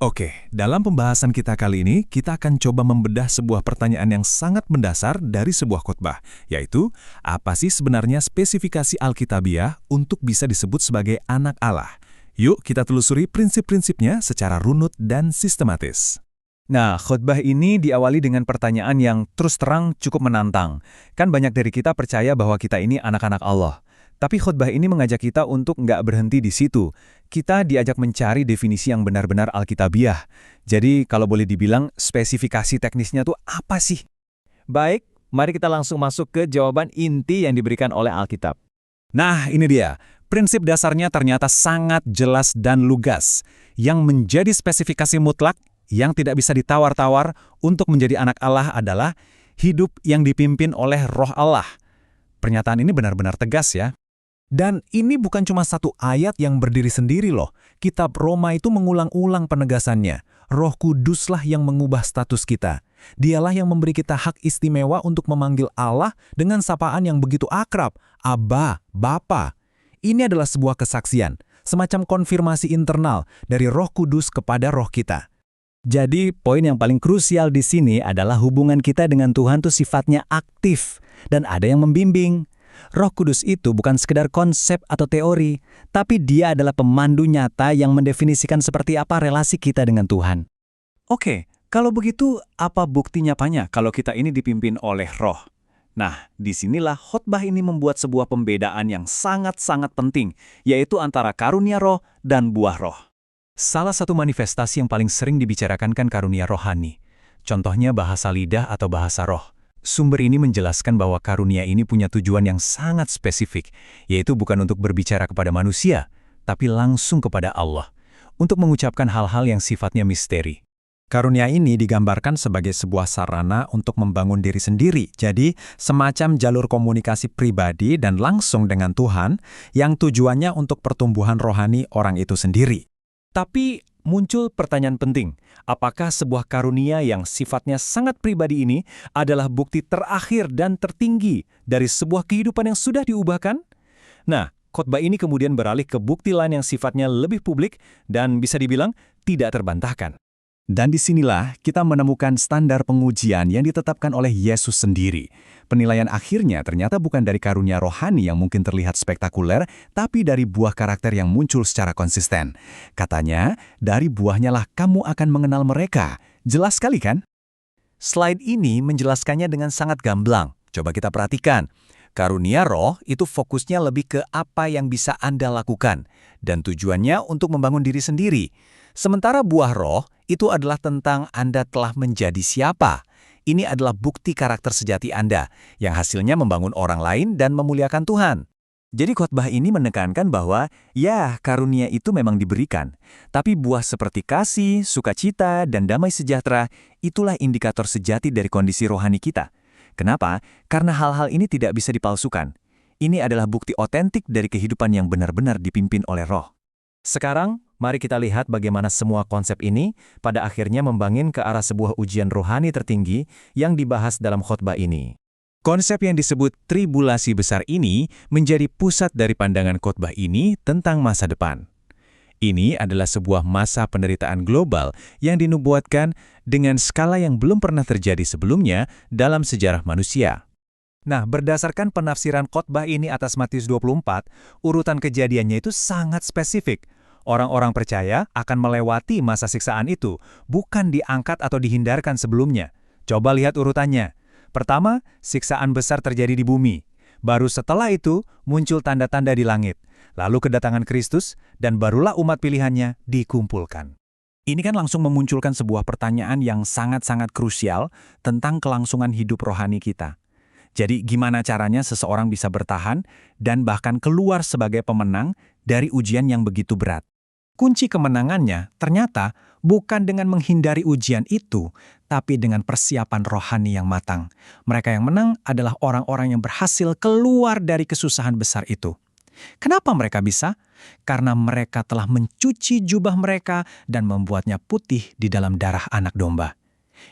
Oke, dalam pembahasan kita kali ini, kita akan coba membedah sebuah pertanyaan yang sangat mendasar dari sebuah khotbah, yaitu, apa sih sebenarnya spesifikasi Alkitabiah untuk bisa disebut sebagai anak Allah? Yuk kita telusuri prinsip-prinsipnya secara runut dan sistematis. Nah, khotbah ini diawali dengan pertanyaan yang terus terang cukup menantang. Kan banyak dari kita percaya bahwa kita ini anak-anak Allah. Tapi khotbah ini mengajak kita untuk nggak berhenti di situ. Kita diajak mencari definisi yang benar-benar Alkitabiah. Jadi, kalau boleh dibilang, spesifikasi teknisnya tuh apa sih? Baik, mari kita langsung masuk ke jawaban inti yang diberikan oleh Alkitab. Nah, ini dia. Prinsip dasarnya ternyata sangat jelas dan lugas. Yang menjadi spesifikasi mutlak, yang tidak bisa ditawar-tawar untuk menjadi anak Allah adalah hidup yang dipimpin oleh Roh Allah. Pernyataan ini benar-benar tegas ya. Dan ini bukan cuma satu ayat yang berdiri sendiri loh. Kitab Roma itu mengulang-ulang penegasannya. Roh Kuduslah yang mengubah status kita. Dialah yang memberi kita hak istimewa untuk memanggil Allah dengan sapaan yang begitu akrab, Abba, Bapa. Ini adalah sebuah kesaksian, semacam konfirmasi internal dari Roh Kudus kepada roh kita. Jadi, poin yang paling krusial di sini adalah hubungan kita dengan Tuhan tuh sifatnya aktif dan ada yang membimbing. Roh Kudus itu bukan sekedar konsep atau teori, tapi dia adalah pemandu nyata yang mendefinisikan seperti apa relasi kita dengan Tuhan. Oke, kalau begitu apa bukti nyatanya kalau kita ini dipimpin oleh roh? Nah, disinilah khotbah ini membuat sebuah pembedaan yang sangat-sangat penting, yaitu antara karunia roh dan buah roh. Salah satu manifestasi yang paling sering dibicarakan kan karunia rohani. Contohnya bahasa lidah atau bahasa roh. Sumber ini menjelaskan bahwa karunia ini punya tujuan yang sangat spesifik, yaitu bukan untuk berbicara kepada manusia, tapi langsung kepada Allah, untuk mengucapkan hal-hal yang sifatnya misteri. Karunia ini digambarkan sebagai sebuah sarana untuk membangun diri sendiri, jadi semacam jalur komunikasi pribadi dan langsung dengan Tuhan yang tujuannya untuk pertumbuhan rohani orang itu sendiri. Tapi muncul pertanyaan penting, apakah sebuah karunia yang sifatnya sangat pribadi ini adalah bukti terakhir dan tertinggi dari sebuah kehidupan yang sudah diubahkan? Nah, khotbah ini kemudian beralih ke bukti lain yang sifatnya lebih publik dan bisa dibilang tidak terbantahkan. Dan disinilah kita menemukan standar pengujian yang ditetapkan oleh Yesus sendiri. Penilaian akhirnya ternyata bukan dari karunia rohani yang mungkin terlihat spektakuler, tapi dari buah karakter yang muncul secara konsisten. Katanya, dari buahnya lah kamu akan mengenal mereka. Jelas sekali kan? Slide ini menjelaskannya dengan sangat gamblang. Coba kita perhatikan. Karunia roh itu fokusnya lebih ke apa yang bisa Anda lakukan, dan tujuannya untuk membangun diri sendiri. Sementara buah roh itu adalah tentang Anda telah menjadi siapa. Ini adalah bukti karakter sejati Anda, yang hasilnya membangun orang lain dan memuliakan Tuhan. Jadi khotbah ini menekankan bahwa, ya, karunia itu memang diberikan. Tapi buah seperti kasih, sukacita, dan damai sejahtera, itulah indikator sejati dari kondisi rohani kita. Kenapa? Karena hal-hal ini tidak bisa dipalsukan. Ini adalah bukti otentik dari kehidupan yang benar-benar dipimpin oleh roh. Sekarang, mari kita lihat bagaimana semua konsep ini pada akhirnya membangun ke arah sebuah ujian rohani tertinggi yang dibahas dalam khotbah ini. Konsep yang disebut tribulasi besar ini menjadi pusat dari pandangan khotbah ini tentang masa depan. Ini adalah sebuah masa penderitaan global yang dinubuatkan dengan skala yang belum pernah terjadi sebelumnya dalam sejarah manusia. Nah, berdasarkan penafsiran khotbah ini atas Matius 24, urutan kejadiannya itu sangat spesifik. Orang-orang percaya akan melewati masa siksaan itu, bukan diangkat atau dihindarkan sebelumnya. Coba lihat urutannya. Pertama, siksaan besar terjadi di bumi. Baru setelah itu, muncul tanda-tanda di langit. Lalu kedatangan Kristus, dan barulah umat pilihannya dikumpulkan. Ini kan langsung memunculkan sebuah pertanyaan yang sangat-sangat krusial tentang kelangsungan hidup rohani kita. Jadi gimana caranya seseorang bisa bertahan dan bahkan keluar sebagai pemenang dari ujian yang begitu berat? Kunci kemenangannya ternyata bukan dengan menghindari ujian itu, tapi dengan persiapan rohani yang matang. Mereka yang menang adalah orang-orang yang berhasil keluar dari kesusahan besar itu. Kenapa mereka bisa? Karena mereka telah mencuci jubah mereka dan membuatnya putih di dalam darah anak domba.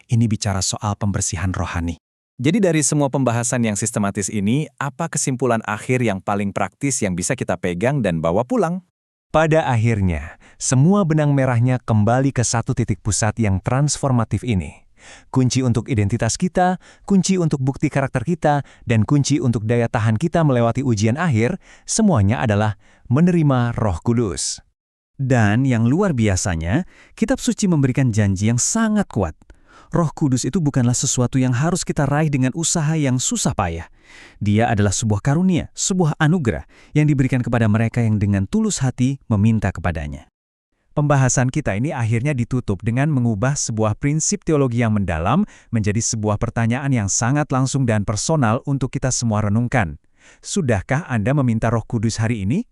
Ini bicara soal pembersihan rohani. Jadi dari semua pembahasan yang sistematis ini, apa kesimpulan akhir yang paling praktis yang bisa kita pegang dan bawa pulang? Pada akhirnya, semua benang merahnya kembali ke satu titik pusat yang transformatif ini. Kunci untuk identitas kita, kunci untuk bukti karakter kita, dan kunci untuk daya tahan kita melewati ujian akhir, semuanya adalah menerima Roh Kudus. Dan yang luar biasanya, Kitab Suci memberikan janji yang sangat kuat. Roh Kudus itu bukanlah sesuatu yang harus kita raih dengan usaha yang susah payah. Dia adalah sebuah karunia, sebuah anugerah yang diberikan kepada mereka yang dengan tulus hati meminta kepadanya. Pembahasan kita ini akhirnya ditutup dengan mengubah sebuah prinsip teologi yang mendalam menjadi sebuah pertanyaan yang sangat langsung dan personal untuk kita semua renungkan. Sudahkah Anda meminta Roh Kudus hari ini?